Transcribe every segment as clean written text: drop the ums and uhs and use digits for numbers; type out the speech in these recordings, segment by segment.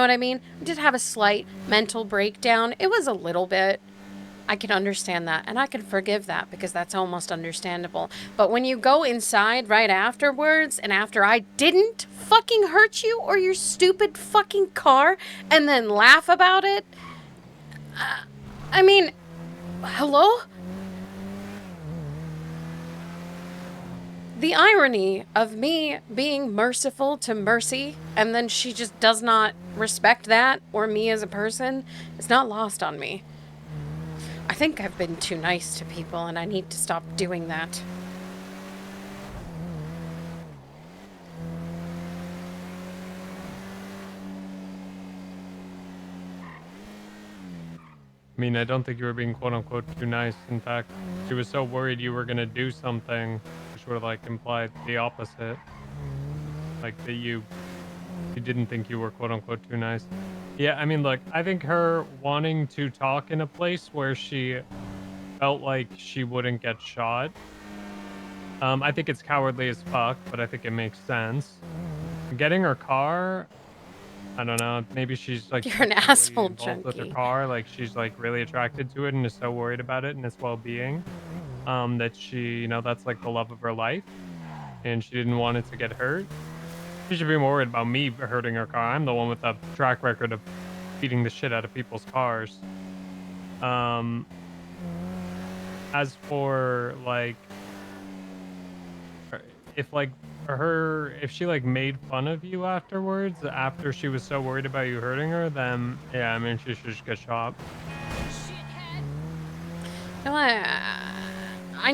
what I mean? I did have a slight mental breakdown. It was a little bit. I can understand that, and I can forgive that because that's almost understandable. But when you go inside right afterwards, and after I didn't fucking hurt you or your stupid fucking car, and then laugh about it, I mean, hello? The irony of me being merciful to Mercy, and then she just does not respect that or me as a person, is not lost on me. I think I've been too nice to people, and I need to stop doing that. I mean, I don't think you were being quote-unquote too nice. In fact, she was so worried you were gonna do something, which would have, like, implied the opposite. Like, that you didn't think you were quote-unquote too nice. Yeah, I mean, look, I think her wanting to talk in a place where she felt like she wouldn't get shot, I think it's cowardly as fuck, but I think it makes sense. Getting her car, I don't know, maybe she's, like, You're an sexually asshole involved with her junkie. car, like, she's, like, really attracted to it and is so worried about it and its well-being, that she, that's, like, the love of her life, and she didn't want it to get hurt. She should be more worried about me hurting her car. I'm the one with a track record of beating the shit out of people's cars. Um, as for, like, if, like, if she, like, made fun of you afterwards, after she was so worried about you hurting her, then, yeah, I mean, she should just get shot. You know what? I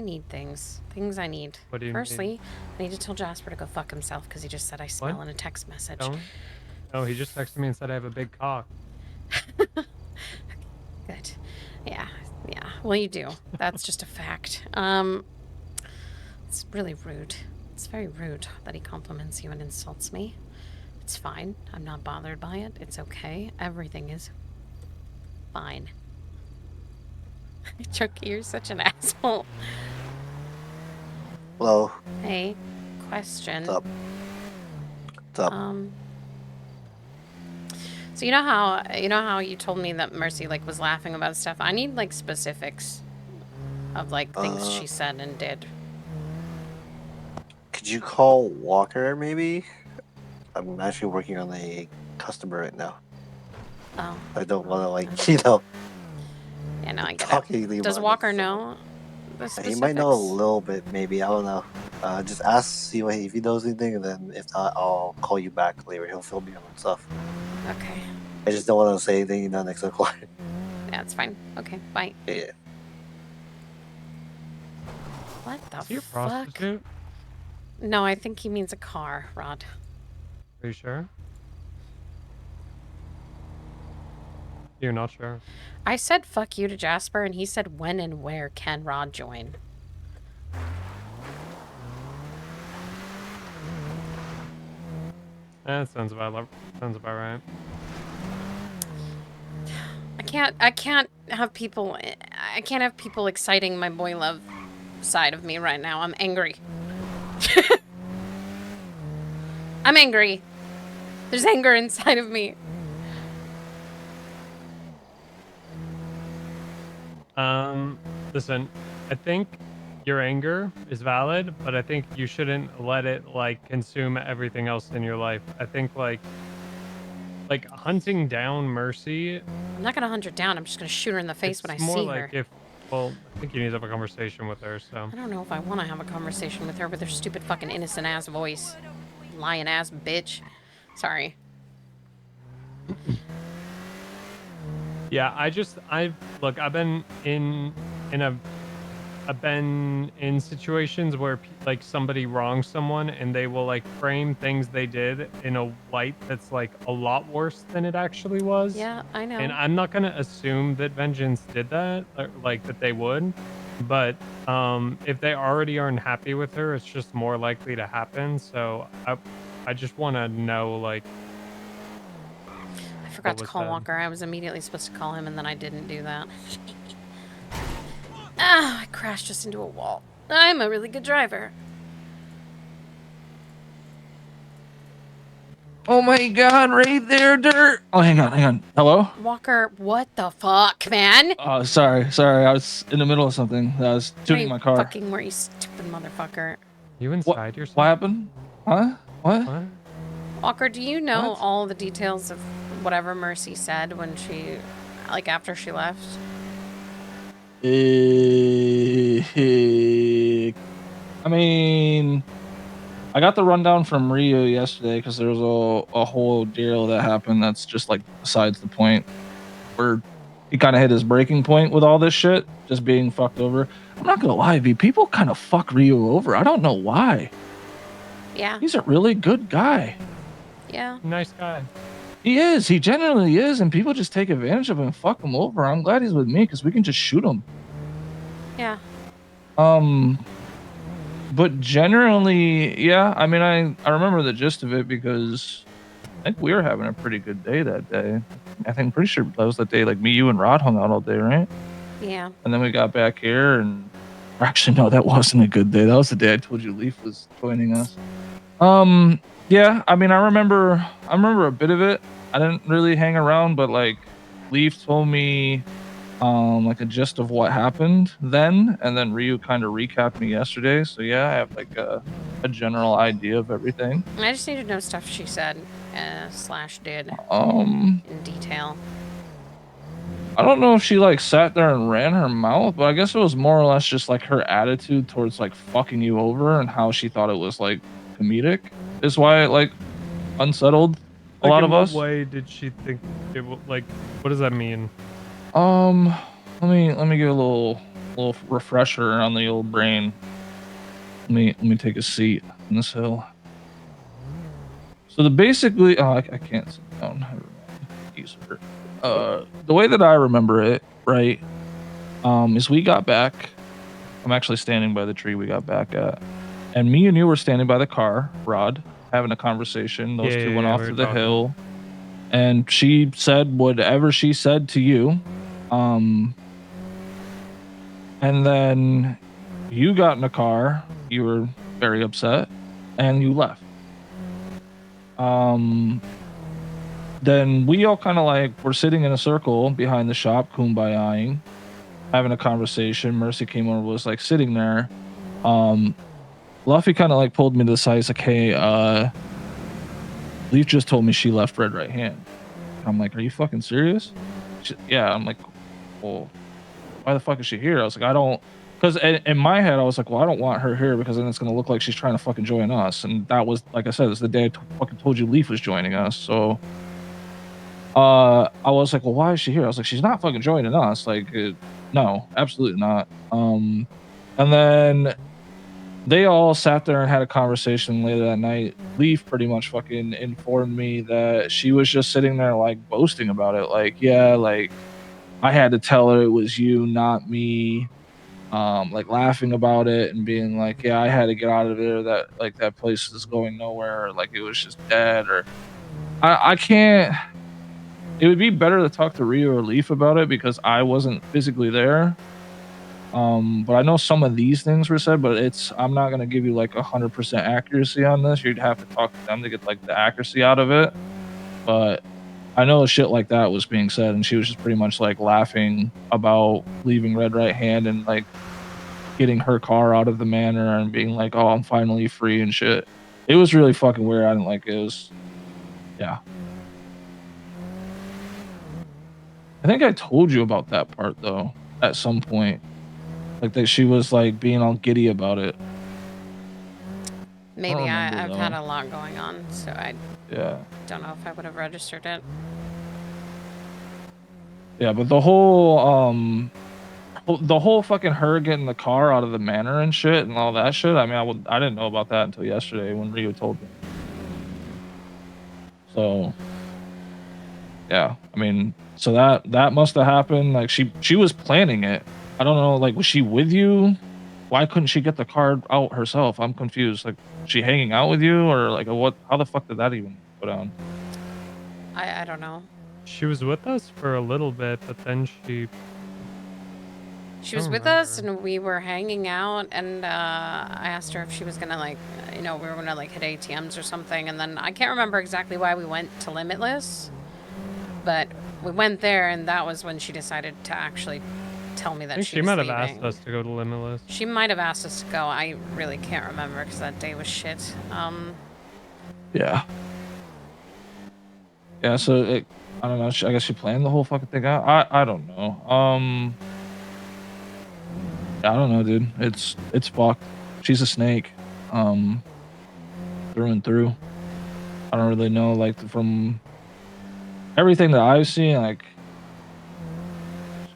need things. Things I need. What do you need? Firstly, I need to tell Jasper to go fuck himself because he just said I smell What? in a text message. Don't? Oh, he just texted me and said I have a big cock. Good. Yeah. Well, you do. That's just a fact. It's really rude. It's very rude that he compliments you and insults me. It's fine. I'm not bothered by it. It's okay. Everything is fine. Chucky, you're such an asshole. Hello. Hey, question. What's up? What's up? So you know how you told me that Mercy like was laughing about stuff? I need like specifics of like things she said and did. Could you call Walker maybe? I'm actually working on a customer right now. Oh. I don't want to like Yeah, no, I get talk it. anything Does about Walker it, so- know the specifics? He might know a little bit, maybe. I don't know. Just ask, see if he knows anything, and then if not, I'll call you back later. He'll fill me in on stuff. Okay. I just don't want to say anything next to the client. Yeah, it's fine. Okay, bye. Yeah. What the Is he a fuck? prostitute? No, I think he means a car, Rod. Are you sure? You're not sure? I said fuck you to Jasper, and he said when and where can Rod join? That sounds about right. I can't have people exciting my boy love side of me right now. I'm angry. I'm angry. There's anger inside of me. Listen, I think your anger is valid, but I think you shouldn't let it like consume everything else in your life. I think like hunting down Mercy. I'm not gonna hunt her down. I'm just gonna shoot her in the face when I more see like her. I think you need to have a conversation with her. So I don't know if I want to have a conversation with her with her stupid fucking innocent ass voice, lying ass bitch. Sorry. yeah, I've been in situations where like somebody wrongs someone and they will like frame things they did in a light that's like a lot worse than it actually was. Yeah, I know. And I'm not gonna assume that Vengeance did that, or, like that they would, but if they already aren't happy with her, it's just more likely to happen. So I just want to know like. I forgot to call Walker. I was immediately supposed to call him, and then I didn't do that. Ah, I crashed just into a wall. I'm a really good driver. Oh my god, right there, dirt. Oh, hang on. Hello? Walker, what the fuck, man? Oh, sorry. I was in the middle of something. I was tuning my car. Fucking were you stupid motherfucker? You What? inside yourself? What happened? Huh? What? What? Walker, do you know What? all the details of whatever Mercy said when she, like, after she left? I mean, I got the rundown from Rio yesterday because there was a whole deal that happened that's just like besides the point, where he kind of hit his breaking point with all this shit, just being fucked over. I'm not gonna lie, V, people kind of fuck Rio over. I don't know why. Yeah. He's a really good guy. Yeah. Nice guy. He is. He genuinely is, and people just take advantage of him and fuck him over. I'm glad he's with me because we can just shoot him. Yeah. But generally, yeah. I mean, I remember the gist of it because I think we were having a pretty good day that day. I think pretty sure that was the day like me, you, and Rod hung out all day, right? Yeah. And then we got back here, and actually, no, that wasn't a good day. That was the day I told you Leaf was joining us. Yeah. I mean, I remember a bit of it. I didn't really hang around, but like Leaf told me like a gist of what happened then, and then Ryu kind of recapped me yesterday. So yeah, I have like a general idea of everything. I just need to know stuff she said / did Um, in detail. I don't know if she like sat there and ran her mouth, but I guess it was more or less just like her attitude towards like fucking you over and how she thought it was like comedic is why it like unsettled a lot of us. What way did she think it like? What does that mean? Let me give a little refresher on the old brain. Let me take a seat on this hill. So the basically, oh, I can't sit down. Never mind. Easier. The way that I remember it, right, is we got back. I'm actually standing by the tree we got back at, and me and you were standing by the car, Rod, having a conversation. Those two went off to the hill, and she said whatever she said to you, and then you got in a car. You were very upset, and you left. Then we all kind of like were sitting in a circle behind the shop, kumbayaing, having a conversation. Mercy came over, was like sitting there. Luffy kind of like pulled me to the side. He's like, "Hey, Leaf just told me she left Red right hand." I'm like, "Are you fucking serious?" Yeah. I'm like, "Well, why the fuck is she here?" I was like, "I don't," because in my head I was like, "Well, I don't want her here because then it's gonna look like she's trying to fucking join us." And that was, like I said, it's the day I fucking told you Leaf was joining us. So I was like, "Well, why is she here?" I was like, "She's not fucking joining us. Like, no, absolutely not." And then they all sat there and had a conversation later that night. Leaf pretty much fucking informed me that she was just sitting there like boasting about it. Like, yeah, like I had to tell her it was you, not me. Like laughing about it and being like, yeah, I had to get out of there. That like that place is going nowhere. Or, like it was just dead. Or I can't. It would be better to talk to Rio or Leaf about it because I wasn't physically there. But I know some of these things were said, but I'm not gonna give you like 100% accuracy on this. You'd have to talk to them to get like the accuracy out of it. But I know shit like that was being said, and she was just pretty much like laughing about leaving Red Right Hand and like getting her car out of the manor and being like, "Oh, I'm finally free" and shit. It was really fucking weird. I didn't like it. It was, yeah. I think I told you about that part though at some point. Like that she was like being all giddy about it. Maybe I've though. had a lot going on, so I Yeah. don't know if I would have registered it. Yeah, but the whole fucking her getting the car out of the manor and shit and all that shit. I mean, I didn't know about that until yesterday when Rio told me. So, yeah, I mean, so that must have happened. Like she was planning it. I don't know. Like, was she with you? Why couldn't she get the car out herself? I'm confused. Like, was she hanging out with you or like what? How the fuck did that even go down? I don't know. She was with us for a little bit, but then she was with us and we were hanging out, and I asked her if she was gonna like we were gonna like hit ATMs or something, and then I can't remember exactly why we went to Limitless, but we went there, and that was when she decided to actually tell me I that think she she was might have leaving. asked us to go to Limitless. She might have asked us to go. I really can't remember because that day was shit. Yeah. Yeah, so I don't know. I guess she planned the whole fucking thing out. I don't know. I don't know, dude. It's fucked. She's a snake, through and through. I don't really know, like from everything that I've seen, like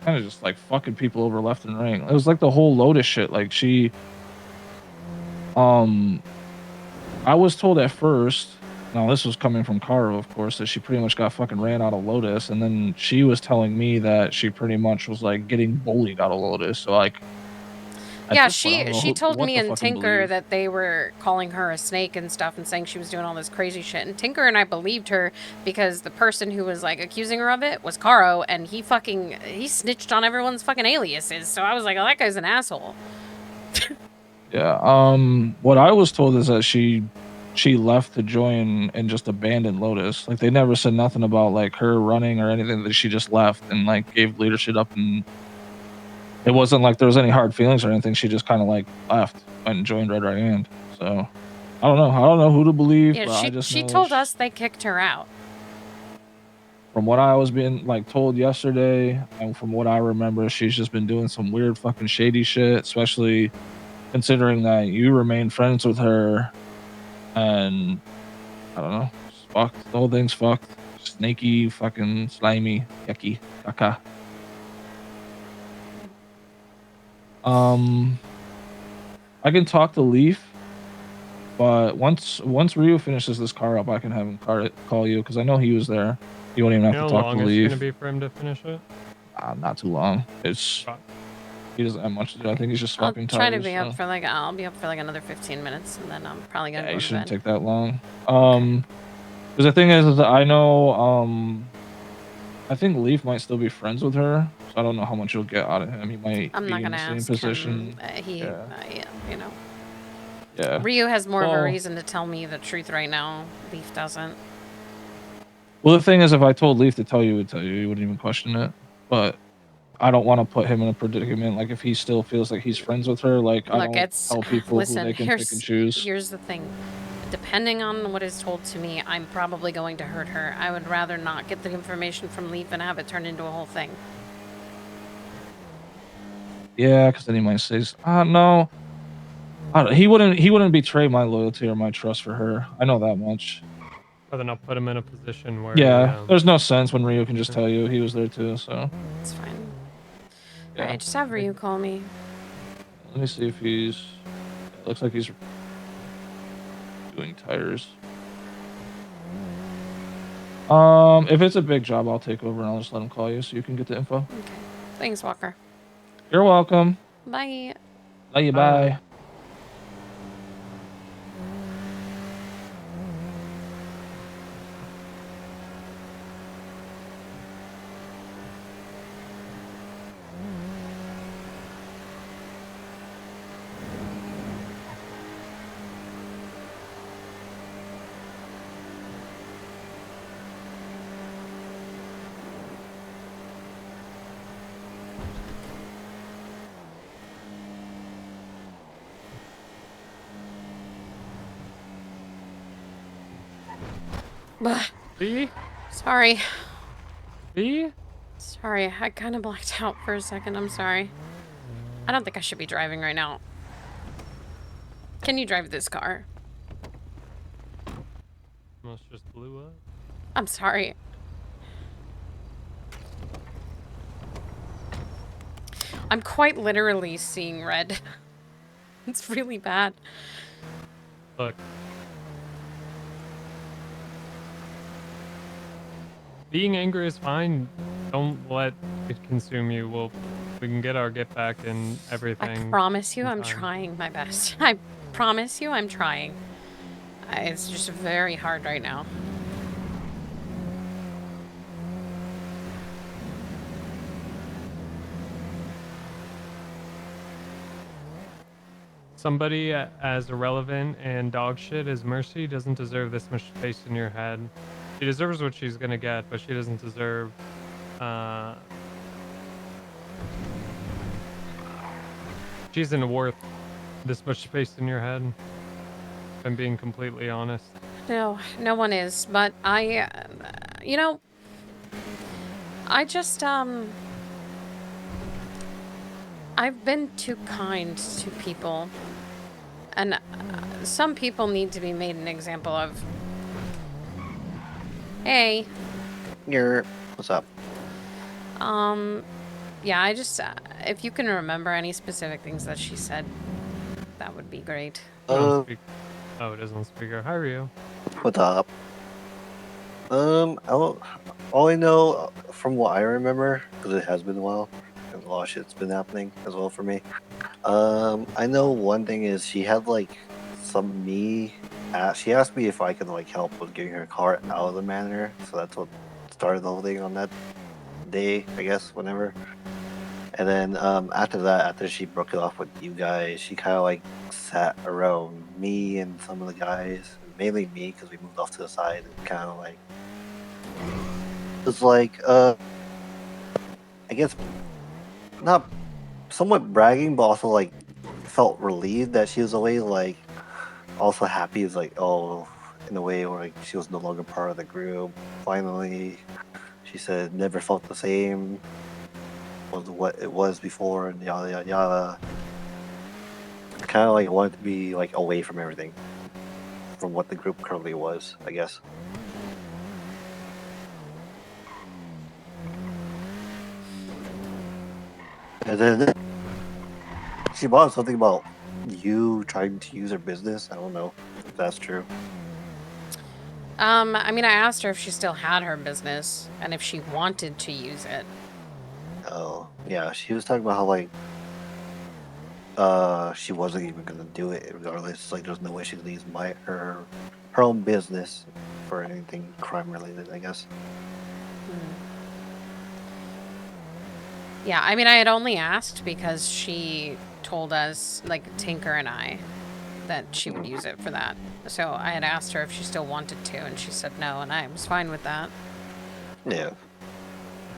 kind of just like fucking people over left and right. It was like the whole Lotus shit. Like um, I was told at first. Now this was coming from Kara, of course, that she pretty much got fucking ran out of Lotus, and then she was telling me that she pretty much was like getting bullied out of Lotus. So like, at Yeah, this point, I don't know she told what me to and fucking Tinker believe. that they were calling her a snake and stuff and saying she was doing all this crazy shit. And Tinker and I believed her because the person who was like accusing her of it was Caro, and he snitched on everyone's fucking aliases. So I was like, oh, that guy's an asshole. Yeah. What I was told is that she left to join and just abandoned Lotus. Like they never said nothing about like her running or anything. That she just left and like gave leadership up, and it wasn't like there was any hard feelings or anything. She just kind of like left, went and joined Red Right Hand. So I don't know. I don't know who to believe, Yeah, but I just she know told us they kicked her out. from what I was being like told yesterday, and from what I remember, she's just been doing some weird fucking shady shit, especially considering that you remain friends with her. And I don't know, it's fucked. The whole thing's fucked. Snaky, fucking slimy, yucky, caca. I can talk to Leaf, but once Ryu finishes this car up, I can have him call you because I know he was there. You won't even have You know to how talk long to it's Leaf. gonna be for him to finish it? Not too long. It's Right. he doesn't have much to do. I think he's just I'll swapping try tires. to be So. up for like I'll be up for like another 15 minutes, and then I'm probably gonna Yeah, go you to shouldn't bed. take that long. Because the thing is that I know, I think Leaf might still be friends with her, so I don't know how much you'll get out of him. He might I'm be not in gonna the same ask position. him. Yeah. Yeah. Yeah. Ryu has more of a Well, reason to tell me the truth right now. Leaf doesn't. well, the thing is, if I told Leaf to tell you, he would tell you. He wouldn't even question it. But I don't want to put him in a predicament. Like if he still feels like he's friends with her, like I Look, don't it's tell people who listen. they can pick and choose. Here's the thing. Depending on what is told to me, I'm probably going to hurt her. I would rather not get the information from Leaf and have it turn into a whole thing. Yeah, because then he might say, no. He wouldn't betray my loyalty or my trust for her. I know that much. Rather not put him in a position where Yeah, there's no sense when Ryu can just tell you he was there too. So It's fine. yeah. Alright, just have Ryu call me. Let me see if he's. It looks like he's doing tires. If it's a big job, I'll take over and I'll just let him call you so you can get the info. Okay. Thanks, Walker. You're welcome. Bye. Love you. Bye. See? Sorry. See? Sorry, I kind of blacked out for a second. I'm sorry. I don't think I should be driving right now. Can you drive this car? Almost just blew up. I'm sorry. I'm quite literally seeing red. It's really bad. Look. Being angry is fine. Don't let it consume you. We can get our get back and everything. I promise you, I'm time. trying my best. I promise you, I'm trying. It's just very hard right now. somebody as irrelevant and dog shit as Mercy doesn't deserve this much space in your head. She deserves what she's gonna get, but she doesn't deserve. She isn't worth this much space in your head. If I'm being completely honest. No, no one is. But I, you know, I just, I've been too kind to people. And some people need to be made an example of. Hey. What's up? Yeah, I just, if you can remember any specific things that she said, that would be great. Oh, it is on speaker. Hi, Ryu. What's up? All I know from what I remember, because it has been a while, and a lot of shit's been happening as well for me. I know one thing is she had like she asked me if I could like help with getting her car out of the manor, so that's what started the whole thing on that day, I guess, whenever. And then after that, after she broke it off with you guys, she kind of like sat around me and some of the guys, mainly me because we moved off to the side, and kind of like was like I guess not somewhat bragging, but also like felt relieved that she was away. Like also happy is like, oh, in a way where like she was no longer part of the group. Finally, she said never felt the same was what it was before, and yada yada yada. Kind of like wanted to be like away from everything, from what the group currently was, I guess. And then she bought something about you trying to use her business. I don't know if that's true. I mean, I asked her if she still had her business and if she wanted to use it. Oh, yeah, she was talking about how like she wasn't even gonna do it regardless. Like there's no way she could use her own business for anything crime related, I guess. Yeah, I mean, I had only asked because she told us, like Tinker and I, that she would use it for that. So I had asked her if she still wanted to, and she said no, and I was fine with that. Yeah.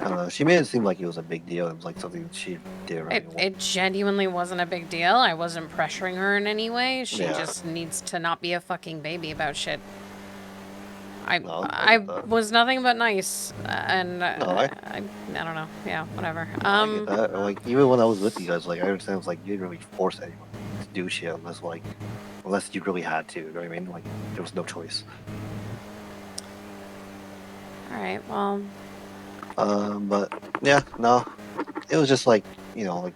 I don't know. She made it seem like it was a big deal. It was like something she did really well. It genuinely wasn't a big deal. I wasn't pressuring her in any way. She just needs to not be a fucking baby about shit. I was nothing but nice, and I don't know. Yeah, whatever. I get that. Like even when I was with you guys, like I understand it's like you didn't really force anyone to do shit unless you really had to. You know what I mean? Like there was no choice. All right. Well. But yeah, no, it was just like like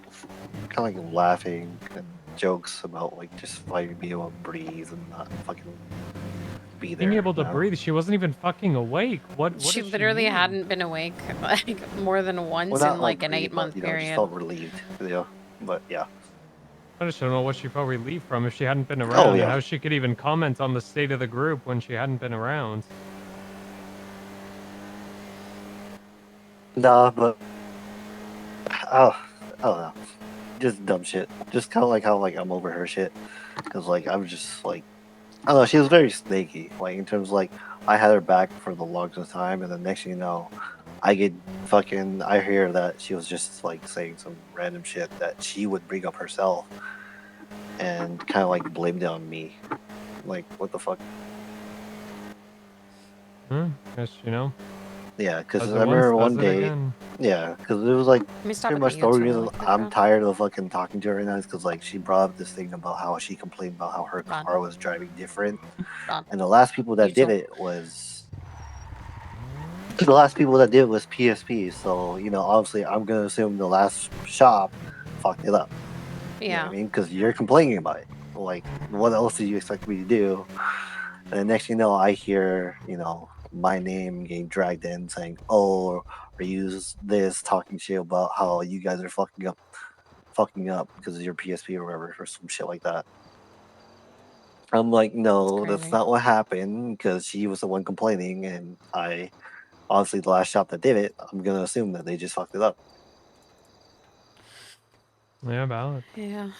kind of like laughing and jokes about like just like being able to breathe and not fucking be there. Being able to breathe, she wasn't even fucking awake. What she literally hadn't been awake like more than once in like an 8-month period. Just felt relieved, but yeah. I just don't know what she felt relieved from if she hadn't been around, and how she could even comment on the state of the group when she hadn't been around. Nah, but I don't know, just dumb shit. Just kind of like how like I'm over her shit, because like I'm just like I don't know. She was very snaky, like in terms of, like I had her back for the longest time, and then next thing you know, I hear that she was just like saying some random shit that she would bring up herself, and kind of like blamed it on me. Like what the fuck? Guess Yeah, because I remember one day. Yeah, because it was like pretty much the only reason I'm tired of fucking talking to her right now is because like she brought up this thing about how she complained about how her car was driving different, and the last people that did it was PSP. So obviously I'm gonna assume the last shop fucked it up. Yeah. You know what I mean, because you're complaining about it. Like, what else did you expect me to do? And the next thing you know, I hear my name getting dragged in, saying, "Oh, or use this talking shit about how you guys are fucking up because of your PSP or whatever, or some shit like that." I'm like, no, that's not what happened, because she was the one complaining, and I, honestly, the last shop that did it, I'm gonna assume that they just fucked it up. Yeah, valid. Yeah.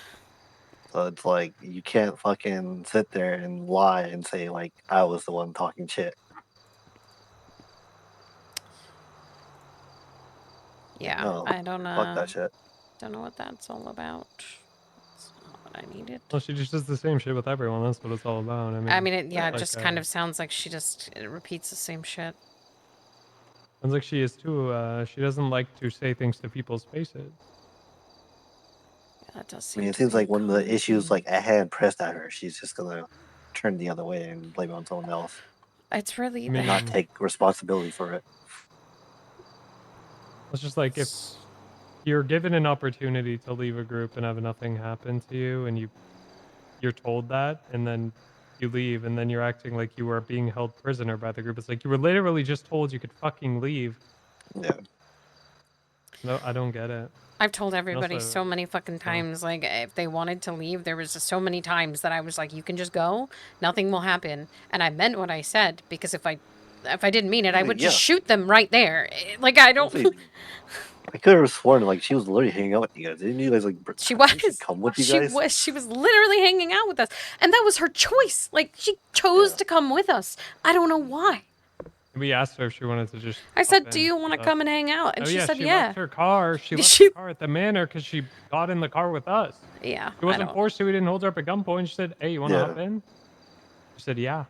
So it's like you can't fucking sit there and lie and say like I was the one talking shit. Yeah, No, I fuck that shit. don't know what that's all about. It's not what I needed. Well, she just does the same shit with everyone. That's what it's all about. I mean, Yeah, it like, just kind of sounds like she just repeats the same shit. sounds like she is too. She doesn't like to say things to people's faces. Yeah, that does I seem mean, it to seems be a like when the common issue's theme. like a hand pressed at her, she's just gonna turn the other way and blame it on someone else, It's really I mean, not take responsibility for it. it's just like if you're given an opportunity to leave a group and have nothing happen to you, and you're told that, and then you leave, and then you're acting like you were being held prisoner by the group. It's like you were literally just told you could fucking leave. Yeah. No, I don't get it. I've told And everybody also, so many fucking times, like, if they wanted to leave, there was just so many times that I was like, you can just go, nothing will happen. And I meant what I said, because if I didn't mean it, I would just Yeah. shoot them right there. Like, I don't... Honestly, I could have sworn like she was literally hanging out with you guys. Didn't you guys like? She didn't she was. come with you guys. She was literally hanging out with us. And that was her choice. Like, she chose Yeah. to come with us. I don't know why. we asked her if she wanted to just. I hop said, do in you want to with us. come and hang out? And Oh she yeah, said, she yeah. left her car. She left She- her car at the manor because she got in the car with us. Yeah, She I wasn't don't... forced to. We didn't hold her up at gunpoint. She said, "Hey, you want to Yeah. hop in?" She said, "Yeah."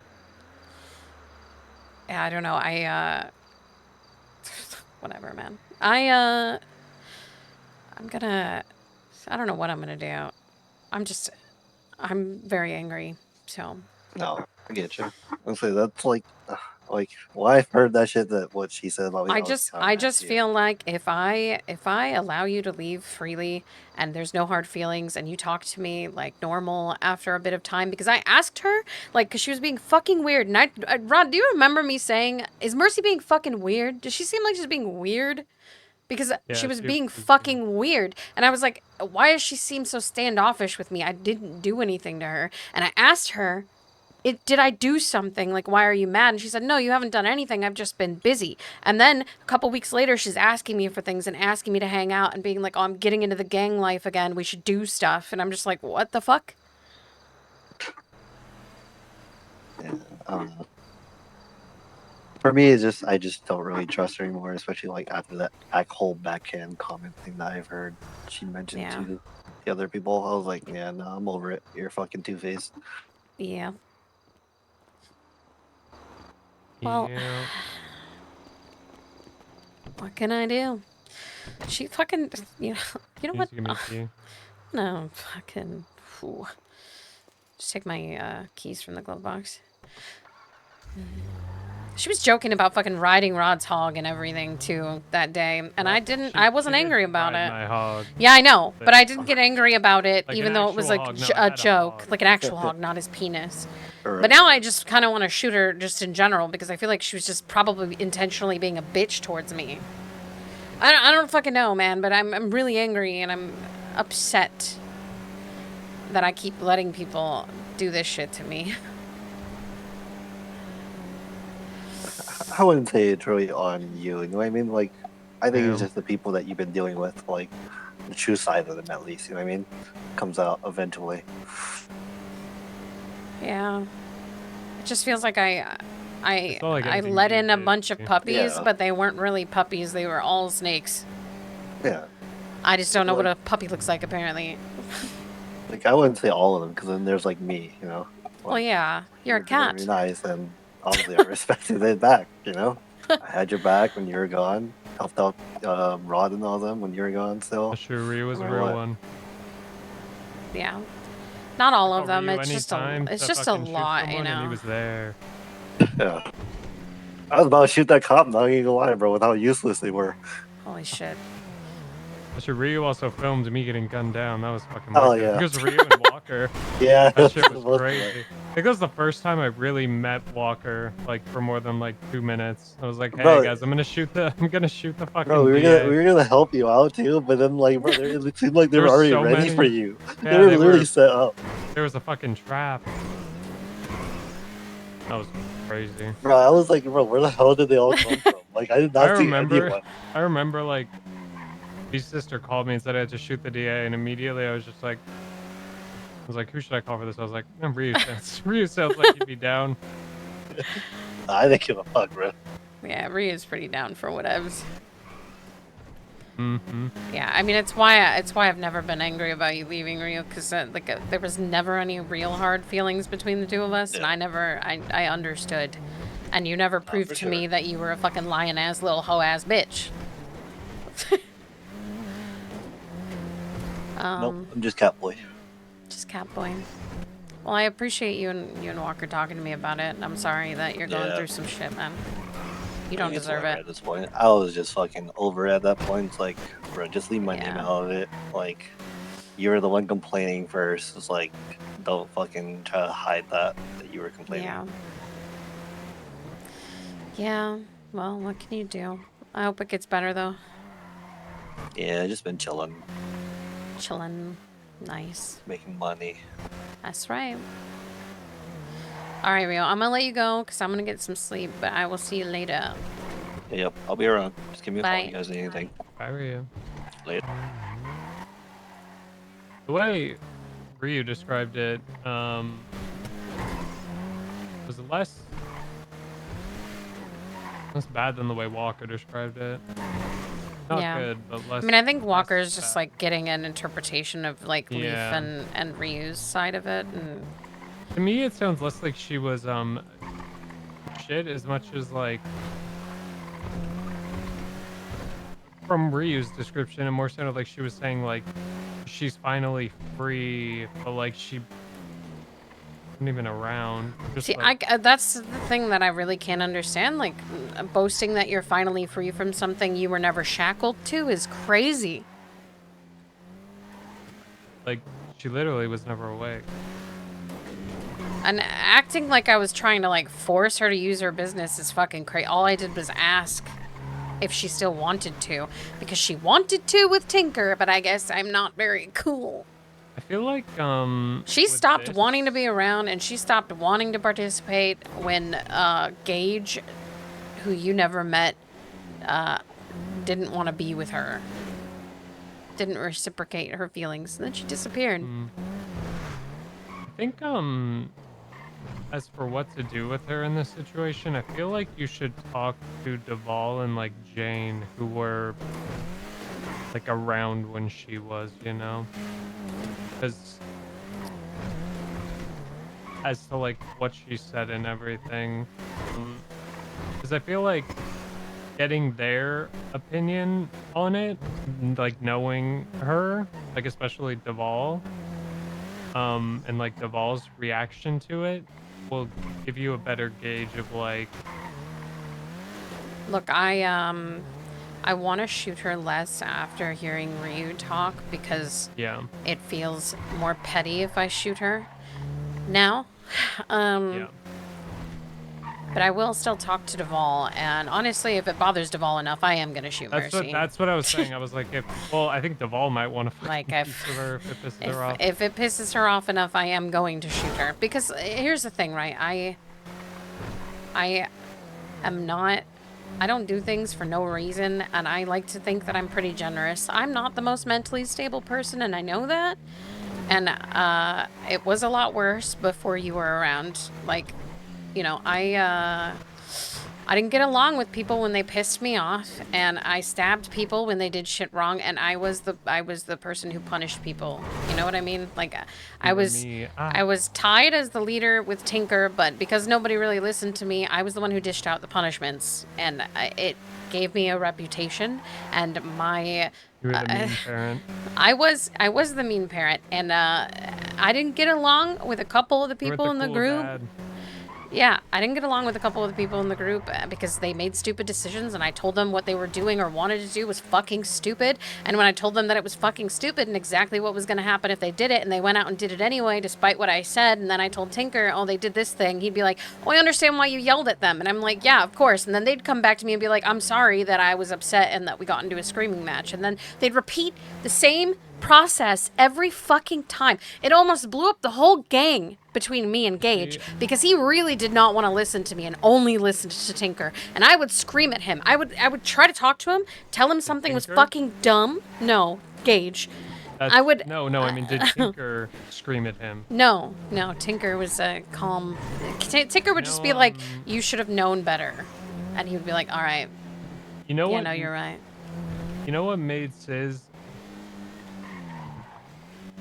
Yeah, I don't know. Whatever, man. I'm gonna... I don't know what I'm gonna do. I'm very angry, so... No, I get you. Honestly, that's like well, I've heard that shit. That what she said about me. I was kinda I mad just too. feel like if I allow you to leave freely and there's no hard feelings and you talk to me like normal after a bit of time, because I asked her, like, because she was being fucking weird, and Rod, do you remember me saying, is Mercy being fucking weird? Does she seem like she's being weird? Because she Yeah, was she being was being- fucking weird. And I was like, why does she seem so standoffish with me? I didn't do anything to her. And I asked her, did I do something? Like, why are you mad? And she said, no, you haven't done anything. I've just been busy. And then a couple weeks later, she's asking me for things and asking me to hang out and being like, oh, I'm getting into the gang life again. We should do stuff. And I'm just like, what the fuck? Yeah, I don't know. For me, it's just I just don't really trust her anymore, especially like after that whole backhand comment thing that I've heard she mentioned Yeah. to the other people. I was like, yeah, no, I'm over it. You're fucking two-faced. Yeah. Well, Yeah. what can I do? She fucking, you know Needs what? to give me a key. No, fucking, whew. Just take my keys from the glove box. She was joking about fucking riding Rod's hog and everything too that day, and I wasn't She angry did about ride it. My hog. Yeah, I know, but I didn't get angry about it, Like even an though it was actual like hog. No, I a had a joke, hog. like an actual hog, not his penis. Or, But now I just kind of want to shoot her just in general because I feel like she was just probably intentionally being a bitch towards me. I don't fucking know, man, but I'm really angry and I'm upset that I keep letting people do this shit to me. I wouldn't say it's really on you. You know what I mean? Like, I think it's Yeah. just the people that you've been dealing with, like the true side of them, at least. You know what I mean? Comes out eventually. Yeah. It just feels like I It's not like anything let you in a did. bunch of puppies, Yeah. but they weren't really puppies. They were all snakes. Yeah. I just don't know what Like- a puppy looks like, apparently. Like, I wouldn't say all of them, because then there's like me, you know? Well, Like, yeah. You're a very cat. nice, and obviously I respected it back, you know? I had your back when you were gone. Helped out Rod and all them when you were gone still. Sure, Ryu was a Right. real one. Yeah. Not all I of call them. Ryu It's just a anytime it's to just a fucking shoot lot, you someone, and he know. was there. Yeah. I was about to shoot that cop, not even gonna lie, bro, with how useless they were. Holy shit. Sure, Ryu also filmed me getting gunned down. That was fucking Oh, wicked. yeah. It was Ryu and Walker. Yeah, That shit that's was most- crazy. I think that was the first time I really met Walker, like for more than like 2 minutes. I was like, "Hey Bro. guys, I'm gonna shoot the fucking Bro, we DA." were gonna help you out too, but then like, bro, it seemed like they There were was already so ready many- for you. Yeah, they were they literally were. set up. There was a fucking trap. That was crazy. Bro, I was like, bro, where the hell did they all come from? Like, I did not I see remember. anyone. I remember like, his sister called me and said I had to shoot the DA, and immediately I was just like, was like, who should I call for this? I was like, Ryu sounds like he'd be down. I didn't give a fuck, bro. Yeah, Ryu's pretty down for whatevs. Mm-hmm. Yeah, I mean, it's why I've never been angry about you leaving, Ryu, because there was never any real hard feelings between the two of us, and I understood, and you never proved to me that you were a fucking lying ass little hoe ass bitch. Nope, I'm just Catboy. Just Catboy. Well, I appreciate you and Walker talking to me about it. I'm sorry that you're going through some shit, man. You don't deserve it. At this point, I was just fucking over at that point. It's like, bro, just leave my name out of it. Like, you were the one complaining first. It's like, don't fucking try to hide that you were complaining. Yeah. Yeah. Well, what can you do? I hope it gets better though. Yeah, just been chilling. Chilling. Nice. Making money. That's right. Alright, Rio, I'm gonna let you go because I'm gonna get some sleep, but I will see you later. Yep, I'll be around. Just give me a call Bye. if you guys need anything. Bye, Ryu. Later. The way Ryu described it, was less bad than the way Walker described it. Not good, but less. I mean, I think Walker's bad. just like getting an interpretation of like Leaf and Ryu's side of it, and to me it sounds less like she was shit as much as like from Ryu's description, it more sounded like she was saying like she's finally free, but like she wasn't even around. Just see, like, that's the thing that I really can't understand. Like, boasting that you're finally free from something you were never shackled to is crazy. like she literally was never awake. And acting like I was trying to like force her to use her business is fucking crazy. All I did was ask if she still wanted to, because she wanted to with Tinker, but I guess I'm not very cool. I feel like she stopped wanting to be around, and she stopped wanting to participate when Gage, who you never met, didn't want to be with her. Didn't reciprocate her feelings, and then she disappeared. I think as for what to do with her in this situation, I feel like you should talk to Duvall and like Jane, who were like around when she was, you know? Because as to like what she said and everything, because I feel like getting their opinion on it, like knowing her, like especially Duvall, and like Duvall's reaction to it will give you a better gauge of like. Look, I want to shoot her less after hearing Ryu talk, because it feels more petty if I shoot her now. But I will still talk to Duvall, and honestly, if it bothers Duvall enough, I am gonna shoot Mercy. That's what I was saying. I was like, I think Duvall might want to like if it pisses her off. If it pisses her off enough, I am going to shoot her. Because here's the thing, right? I am not. I don't do things for no reason, and I like to think that I'm pretty generous. I'm not the most mentally stable person, and I know that. And it was a lot worse before you were around. Like, you know, I didn't get along with people when they pissed me off, and I stabbed people when they did shit wrong, and I was the person who punished people. You know what I mean? Like, I was tied as the leader with Tinker, but because nobody really listened to me, I was the one who dished out the punishments, and it gave me a reputation. And my you were the mean parent. I was the mean parent, and I didn't get along with a couple of the people in the group. Dad. Yeah, I didn't get along with a couple of the people in the group because they made stupid decisions, and I told them what they were doing or wanted to do was fucking stupid. And when I told them that it was fucking stupid and exactly what was going to happen if they did it, and they went out and did it anyway, despite what I said, and then I told Tinker, oh, they did this thing, he'd be like, oh, I understand why you yelled at them. And I'm like, yeah, of course. And then they'd come back to me and be like, I'm sorry that I was upset and that we got into a screaming match. And then they'd repeat the same process every fucking time. It almost blew up the whole gang between me and Gage because he really did not want to listen to me and only listened to Tinker. And I would scream at him. I would try to talk to him, tell him something was fucking dumb. No, Gage. I would. No, I mean, did Tinker scream at him? No, Tinker was calm. Tinker would just be like, "You should have known better," and he would be like, "All right, You know yeah, what? no, you're right." You know what made Sizz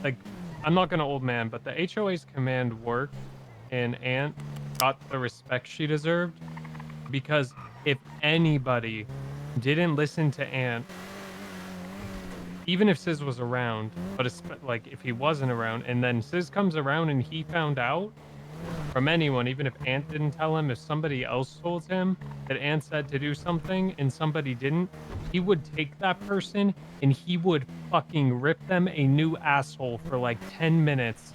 like? I'm not gonna old man, but the HOA's command worked, and Ant got the respect she deserved because if anybody didn't listen to Ant, even if Sizz was around, but like if he wasn't around, and then Sizz comes around and he found out from anyone, even if Ant didn't tell him, if somebody else told him that Ant said to do something and somebody didn't, he would take that person and he would fucking rip them a new asshole for like 10 minutes.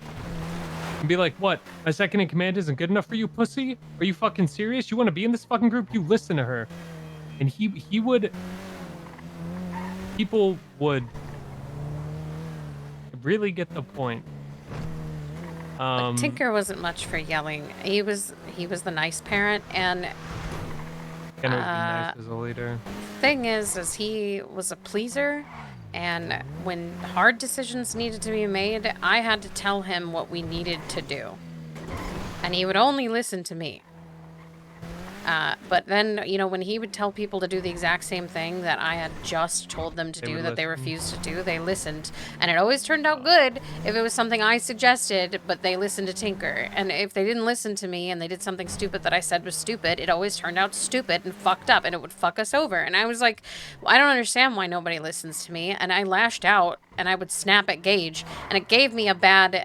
And be like, what? My second in command isn't good enough for you, pussy? Are you fucking serious? You want to be in this fucking group? You listen to her. And he would... People would really get the point. But Tinker wasn't much for yelling. He was the nice parent, and Ken would be nice as a leader. thing is he was a pleaser, and when hard decisions needed to be made, I had to tell him what we needed to do, and he would only listen to me. But then, you know, when he would tell people to do the exact same thing that I had just told them to do that they refused to do, they listened. And it always turned out good if it was something I suggested, but they listened to Tinker. And if they didn't listen to me and they did something stupid that I said was stupid, it always turned out stupid and fucked up, and it would fuck us over. And I was like, I don't understand why nobody listens to me. And I lashed out, and I would snap at Gage, and it gave me a bad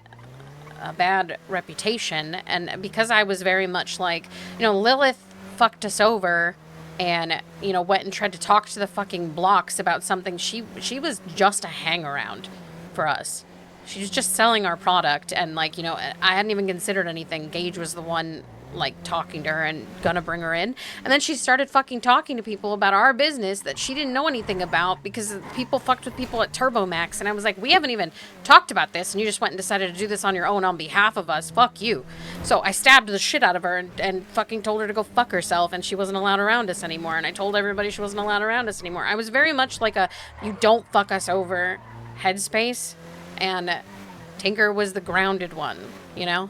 reputation. And because I was very much like, you know, Lilith fucked us over and, you know, went and tried to talk to the fucking blocks about something. She was just a hang around for us. She was just selling our product, and, like, you know, I hadn't even considered anything. Gage was the one, like, talking to her and gonna bring her in. And then she started fucking talking to people about our business that she didn't know anything about because people fucked with people at TurboMax. And I was like, we haven't even talked about this, and you just went and decided to do this on your own on behalf of us. Fuck you. So I stabbed the shit out of her and fucking told her to go fuck herself, and she wasn't allowed around us anymore. And I told everybody she wasn't allowed around us anymore. I was very much like a you don't fuck us over headspace, and Tinker was the grounded one, you know?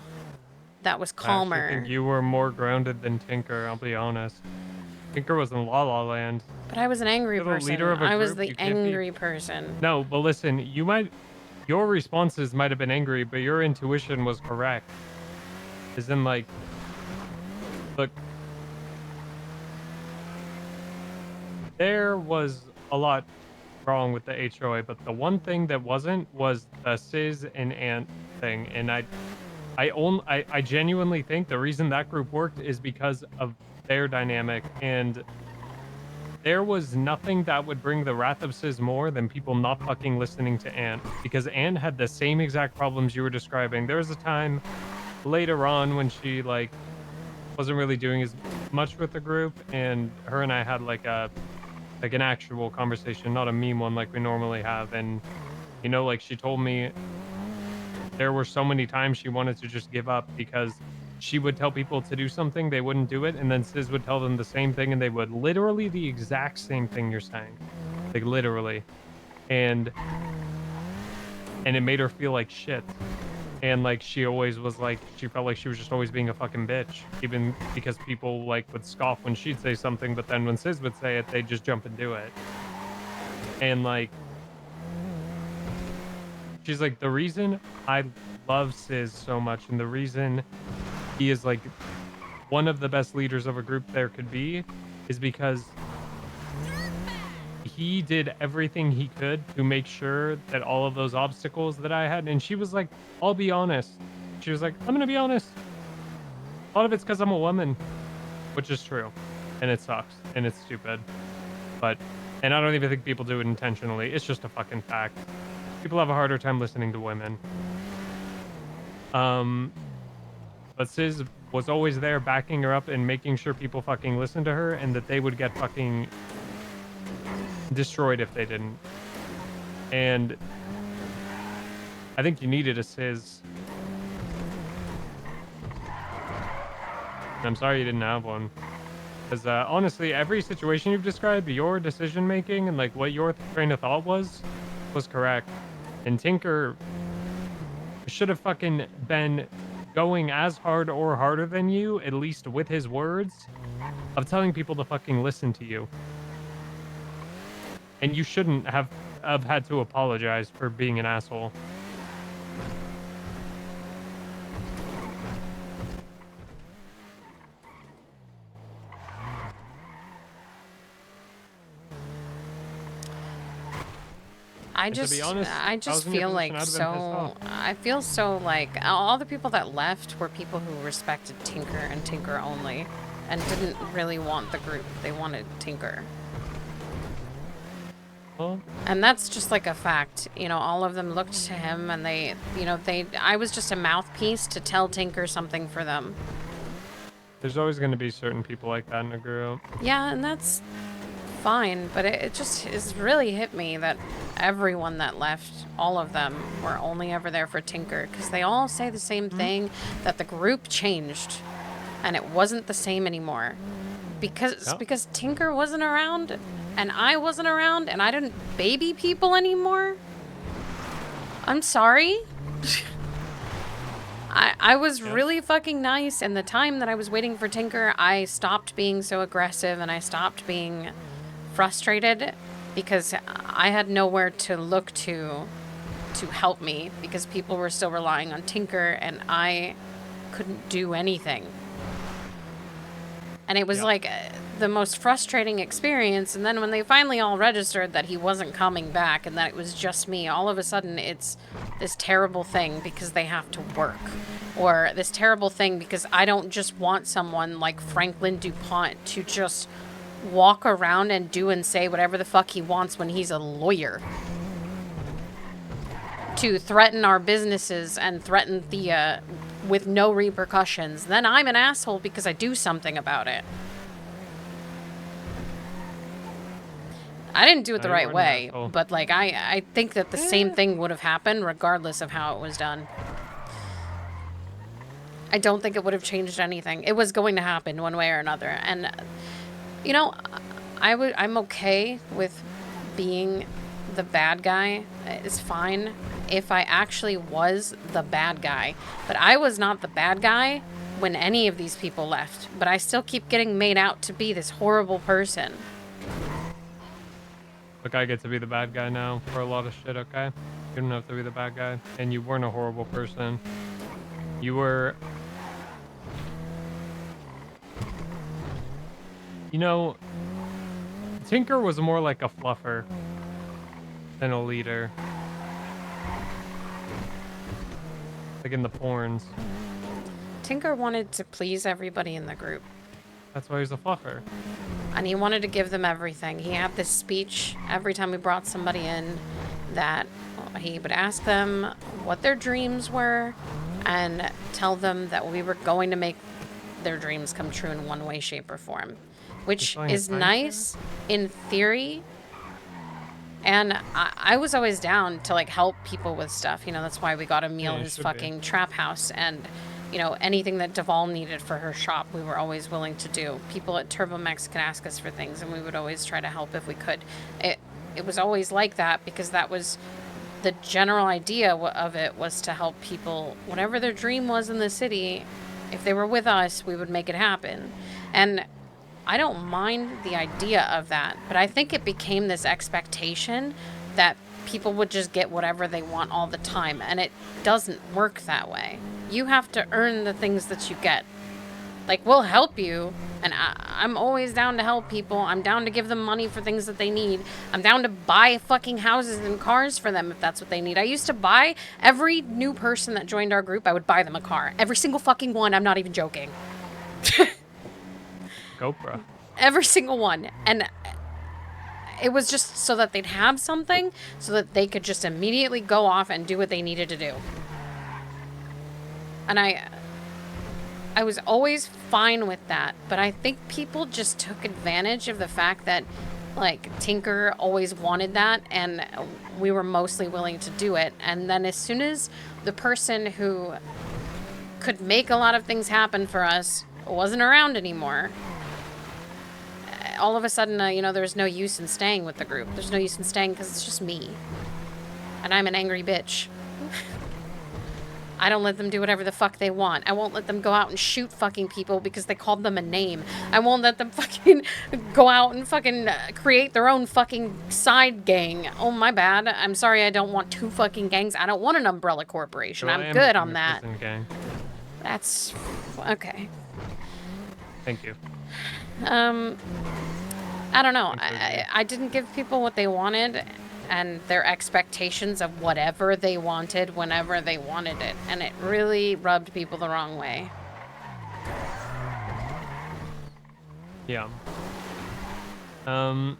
That was calmer. I think you were more grounded than Tinker, I'll be honest. Tinker was in La La Land. But I was an angry person. Leader of a I was group, the angry person. No, but listen, your responses might have been angry, but your intuition was correct. As in, like, look, there was a lot wrong with the HOA, but the one thing that wasn't was the Sizz and Ant thing, and I genuinely think the reason that group worked is because of their dynamic, and there was nothing that would bring the wrath of Sizz more than people not fucking listening to Ant, because Ant had the same exact problems you were describing. There was a time later on when she, like, wasn't really doing as much with the group, and her and I had like an actual conversation, not a meme one like we normally have, and, you know, like, she told me there were so many times she wanted to just give up because she would tell people to do something, they wouldn't do it, and then Sizz would tell them the same thing, and they would literally the exact same thing you're saying, like, literally, and it made her feel like shit, and, like, she always was like, she felt like she was just always being a fucking bitch, even because people, like, would scoff when she'd say something, but then when Sizz would say it, they'd just jump and do it, and, like, she's like, the reason I love Sizz so much, and the reason he is, like, one of the best leaders of a group there could be, is because he did everything he could to make sure that all of those obstacles that I had, and she was like, I'll be honest. She was like, I'm gonna be honest. A lot of it's because I'm a woman, which is true, and it sucks, and it's stupid, and I don't even think people do it intentionally. It's just a fucking fact. People have a harder time listening to women. But Sizz was always there backing her up and making sure people fucking listened to her, and that they would get fucking destroyed if they didn't. And I think you needed a Sizz. I'm sorry you didn't have one. Because honestly, every situation you've described, your decision making and, like, what your train of thought was correct. And Tinker should have fucking been going as hard or harder than you, at least with his words, of telling people to fucking listen to you. And you shouldn't have had to apologize for being an asshole. I And to be honest, I if I was just in your feel position, like I'd have been pissed off. I feel so like all the people that left were people who respected Tinker and Tinker only and didn't really want the group. They wanted Tinker. Well, And that's just like a fact. You know, all of them looked to him and they, you know, I was just a mouthpiece to tell Tinker something for them. there's always going to be certain people like that in a group. Yeah, and that's fine, but it just has really hit me that everyone that left, all of them, were only ever there for Tinker, because they all say the same thing, that the group changed, and it wasn't the same anymore. Because Tinker wasn't around, and I wasn't around, and I didn't baby people anymore. I'm sorry. I was really fucking nice, and the time that I was waiting for Tinker, I stopped being so aggressive, and I stopped being frustrated because I had nowhere to look to help me because people were still relying on Tinker and I couldn't do anything. And it was like the most frustrating experience. And then when they finally all registered that he wasn't coming back and that it was just me, all of a sudden it's this terrible thing because they have to work. Or this terrible thing because I don't just want someone like Franklin DuPont to just walk around and do and say whatever the fuck he wants when he's a lawyer. To threaten our businesses and threaten Thea with no repercussions. Then I'm an asshole because I do something about it. I didn't do it the right way, but like I think that the same thing would have happened regardless of how it was done. I don't think it would have changed anything. It was going to happen one way or another. And you know, I'm okay with being the bad guy. It's fine if I actually was the bad guy. But I was not the bad guy when any of these people left. But I still keep getting made out to be this horrible person. Look, I get to be the bad guy now for a lot of shit, okay? You don't have to be the bad guy. And you weren't a horrible person. You were... You know, Tinker was more like a fluffer than a leader. Like in the porns. Tinker wanted to please everybody in the group. That's why he was a fluffer. And he wanted to give them everything. He had this speech every time we brought somebody in that he would ask them what their dreams were and tell them that we were going to make their dreams come true in one way, shape, or form. Which is nice in theory. And I was always down to like help people with stuff. You know, that's why we got Emil his fucking trap house and, you know, anything that Duval needed for her shop, we were always willing to do. People at TurboMax could ask us for things and we would always try to help if we could. It was always like that because that was the general idea of it, was to help people, whatever their dream was in the city, if they were with us, we would make it happen. And I don't mind the idea of that, but I think it became this expectation that people would just get whatever they want all the time, and it doesn't work that way. You have to earn the things that you get. Like, we'll help you, and I'm always down to help people. I'm down to give them money for things that they need. I'm down to buy fucking houses and cars for them if that's what they need. I used to buy every new person that joined our group, I would buy them a car. Every single fucking one, I'm not even joking. GoPro. Every single one. And it was just so that they'd have something so that they could just immediately go off and do what they needed to do. And I was always fine with that, but I think people just took advantage of the fact that like Tinker always wanted that and we were mostly willing to do it. And then as soon as the person who could make a lot of things happen for us wasn't around anymore, all of a sudden, you know, there's no use in staying with the group. There's no use in staying because it's just me. And I'm an angry bitch. I don't let them do whatever the fuck they want. I won't let them go out and shoot fucking people because they called them a name. I won't let them fucking go out and fucking create their own fucking side gang. Oh, my bad. I'm sorry I don't want 2 fucking gangs. I don't want an umbrella corporation. So I I'm am good making on a that. prison gang. That's... okay. Thank you. I don't know. I didn't give people what they wanted and their expectations of whatever they wanted whenever they wanted it. And it really rubbed people the wrong way. Yeah. Well,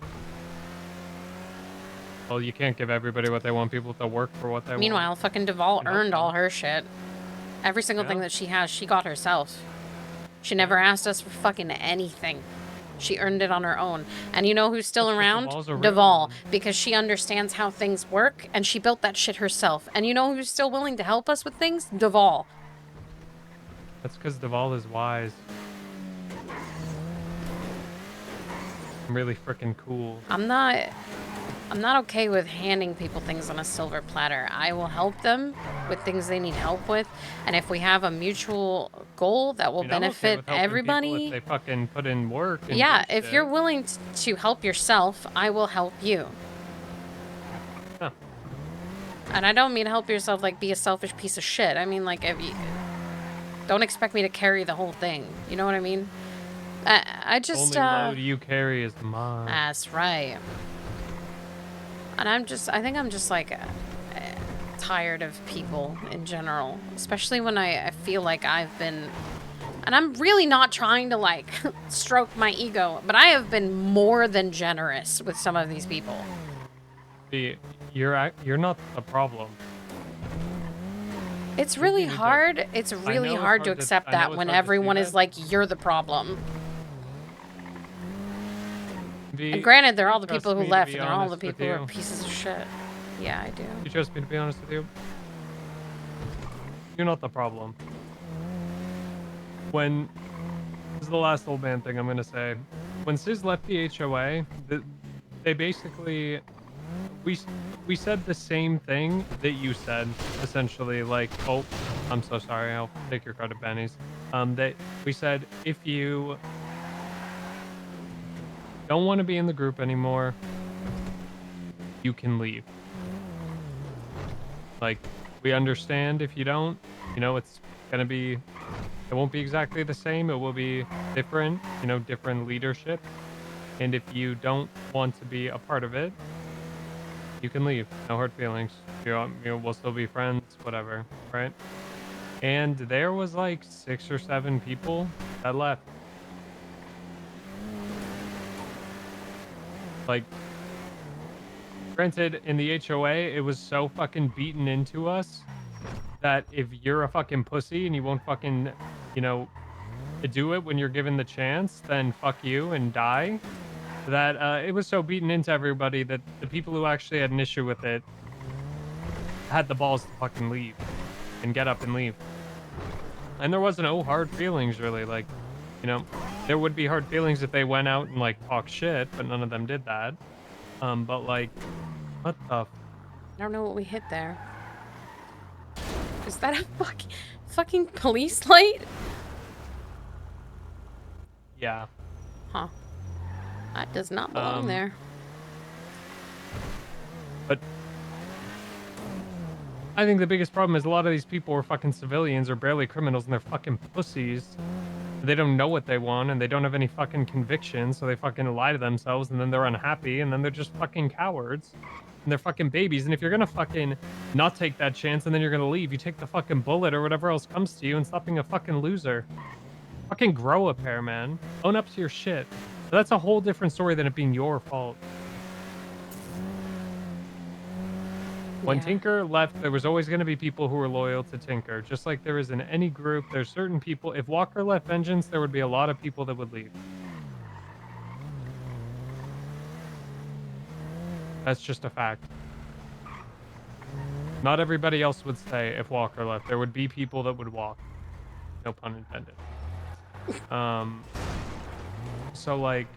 you can't give everybody what they want. People to work for what they want. Meanwhile, fucking Duvall You know, earned all her shit. Every single thing Yeah. that she has, she got herself. She never asked us for fucking anything. She earned it on her own. And you know who's still That's 'cause around? Duvall's a real Duvall. one. Because she understands how things work, and she built that shit herself. And you know who's still willing to help us with things? Duvall. That's because Duvall is wise. I'm really freaking cool. I'm not okay with handing people things on a silver platter. I will help them with things they need help with, and if we have a mutual goal that will I mean, I'm okay benefit with helping people everybody, if they fucking put in work and yeah, do if shit. you're willing to help yourself, I will help you. Huh. And I don't mean help yourself like be a selfish piece of shit. I mean like if you don't expect me to carry the whole thing. You know what I mean? I just Only load you carry is mine. that's right. And I think I'm just like tired of people in general, especially when I feel like I've been, and I'm really not trying to like stroke my ego, but I have been more than generous with some of these people. See, you're not the problem. It's really need to- hard. It's know really it's hard hard to to- accept I know that it's when hard to see everyone is that. like, you're the problem. V, And granted, they're you all the trust people who me to left, be and they're all the honest with people who are you? pieces of shit. Yeah, I do. You trust me to be honest with you? You're not the problem. When this is the last old man thing I'm gonna say. When Sis left the HOA, they basically we said the same thing that you said, essentially. Like, oh, I'm so sorry. I'll take your credit, Benny's. That we said if you don't want to be in the group anymore, you can leave. Like, we understand if you don't. You know, it's gonna be. It won't be exactly the same. It will be different. You know, different leadership. And if you don't want to be a part of it, you can leave. No hard feelings. We'll still be friends, whatever, right? And there was like 6 or 7 people that left. Like, granted, in the HOA, it was so fucking beaten into us that if you're a fucking pussy and you won't fucking, you know, do it when you're given the chance, then fuck you and die. That it was so beaten into everybody that the people who actually had an issue with it had the balls to fucking leave and get up and leave. And there wasn't hard feelings really. Like, you know, there would be hard feelings if they went out and like talk shit, but none of them did that. But like, what the? I don't know what we hit there. Is that a fucking police light? Yeah. Huh. That does not belong there. But I think the biggest problem is a lot of these people are fucking civilians or barely criminals and they're fucking pussies. They don't know what they want and they don't have any fucking convictions, so they fucking lie to themselves and then they're unhappy and then they're just fucking cowards. And they're fucking babies. And if you're gonna fucking not take that chance and then you're gonna leave, you take the fucking bullet or whatever else comes to you and stop being a fucking loser. Fucking grow a pair, man. Own up to your shit. But that's a whole different story than it being your fault. When Yeah. Tinker left, there was always going to be people who were loyal to Tinker. Just like there is in any group, there's certain people. If Walker left Vengeance, there would be a lot of people that would leave. That's just a fact. Not everybody else would stay if Walker left. There would be people that would walk. No pun intended. So like,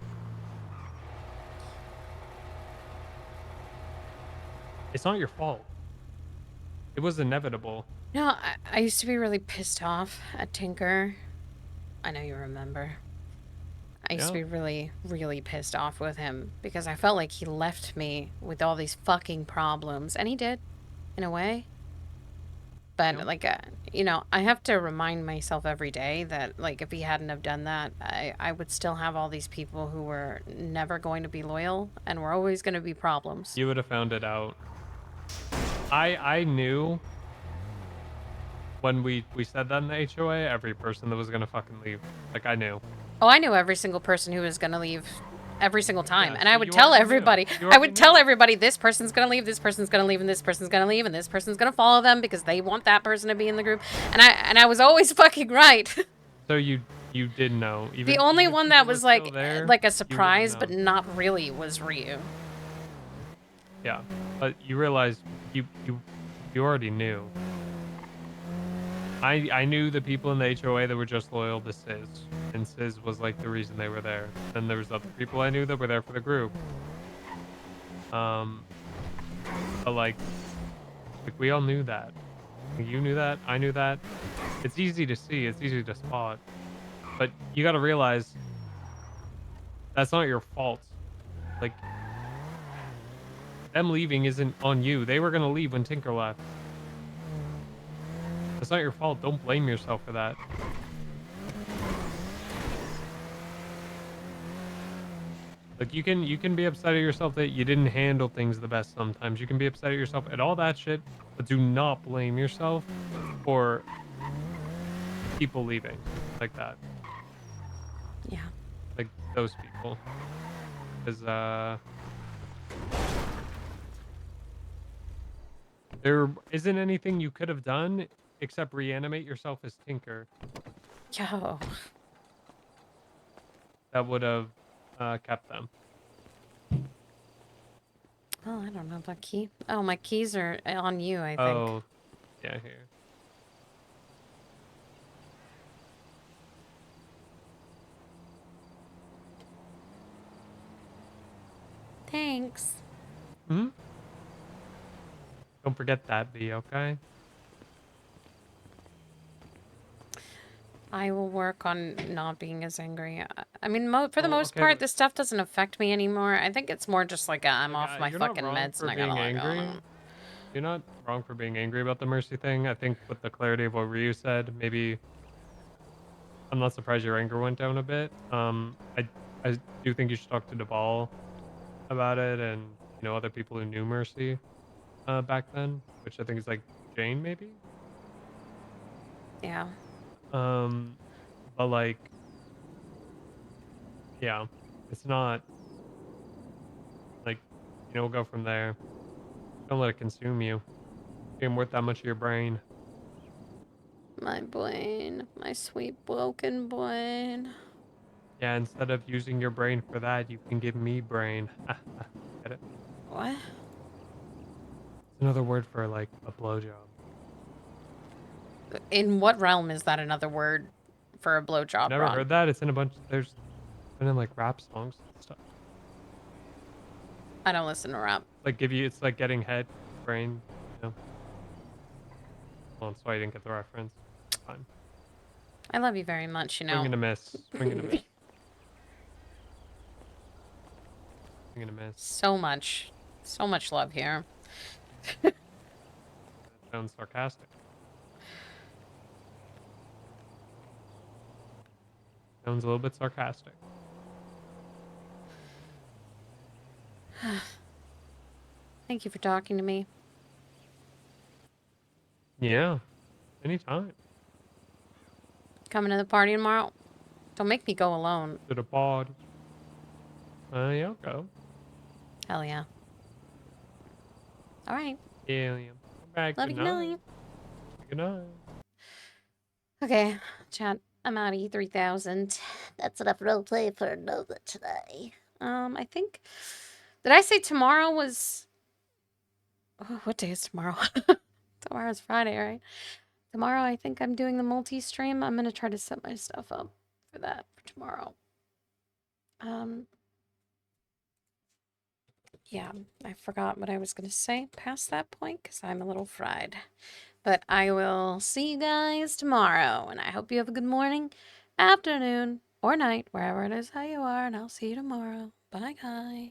it's not your fault. It was inevitable. No, I used to be really pissed off at Tinker. I know you remember. I used to Yeah. be really, really pissed off with him because I felt like he left me with all these fucking problems. And he did, in a way. But, Yeah. like, you know, I have to remind myself every day that, like, if he hadn't have done that, I would still have all these people who were never going to be loyal and were always going to be problems. You would have found it out. I knew when we said that in the HOA, every person that was gonna fucking leave. Like, I knew. Oh, I knew every single person who was going to leave every single time. Yeah, and so I would you tell already knew. everybody, You I already would tell knew. everybody, this person's going to leave, this person's going to leave, and this person's going to leave, and this person's going to follow them because they want that person to be in the group. And I was always fucking right. So you did know. Even, The only even if one people that were was still there, like a you would've surprise, but known. not really, was Ryu. Yeah, but you realized you already knew. I knew the people in the HOA that were just loyal to Sizz, and Sizz was like the reason they were there. And there was other people I knew that were there for the group. But like we all knew that. You knew that. I knew that. It's easy to see. It's easy to spot. But you got to realize that's not your fault. Like, them leaving isn't on you. They were gonna leave when Tinker left. That's not your fault. Don't blame yourself for that. Like, you can be upset at yourself that you didn't handle things the best sometimes. You can be upset at yourself at all that shit, but do not blame yourself for people leaving like that. Yeah. Like those people. Because there isn't anything you could have done except reanimate yourself as Tinker Yo. that would have kept them. Oh, I don't know about key. Oh, my keys are on you, I think. Oh, yeah, here. Thanks. Hmm? Don't forget that, V, okay? I will work on not being as angry. I mean, for the Well, most okay, part, but- this stuff doesn't affect me anymore. I think it's more just like I'm Like, off my you're not fucking wrong meds for and I gotta being let angry. go. You're not wrong for being angry about the Mercy thing. I think with the clarity of what Ryu said, maybe I'm not surprised your anger went down a bit. I do think you should talk to Duvall about it and, you know, other people who knew Mercy back then, which I think is like Jane maybe. Yeah. But like, yeah, it's not like, you know, we'll go from there. Don't let it consume you. It ain't worth that much of your brain. My brain. My sweet broken brain. Yeah, instead of using your brain for that, you can give me brain. Get it? What? It's another word for like a blowjob. In what realm is that another word for a blowjob, Never Ron? heard that? It's in a bunch. There's been in like rap songs and stuff. I don't listen to rap. Like give you, it's like getting head, brain. You know. Well, that's why you didn't get the reference. Fine. I love you very much, you know. Swing and a miss. Swing and a miss. Swing and a miss. So much. So much love here. That sounds sarcastic. Sounds a little bit sarcastic. Thank you for talking to me. Yeah. Anytime. Coming to the party tomorrow? Don't make me go alone. To the party. Yeah, I'll go. Hell yeah. All right. Yeah, yeah. Come back. Love you. Good night. Good night. Okay, chat. I'm out of E3000. That's enough roleplay for another today. I think. Did I say tomorrow was. Oh, what day is tomorrow? Tomorrow's Friday, right? Tomorrow, I think I'm doing the multi stream. I'm gonna try to set my stuff up for that for tomorrow. Yeah, I forgot what I was going to say past that point because I'm a little fried. But I will see you guys tomorrow, and I hope you have a good morning, afternoon, or night, wherever it is how you are, and I'll see you tomorrow. Bye, guys.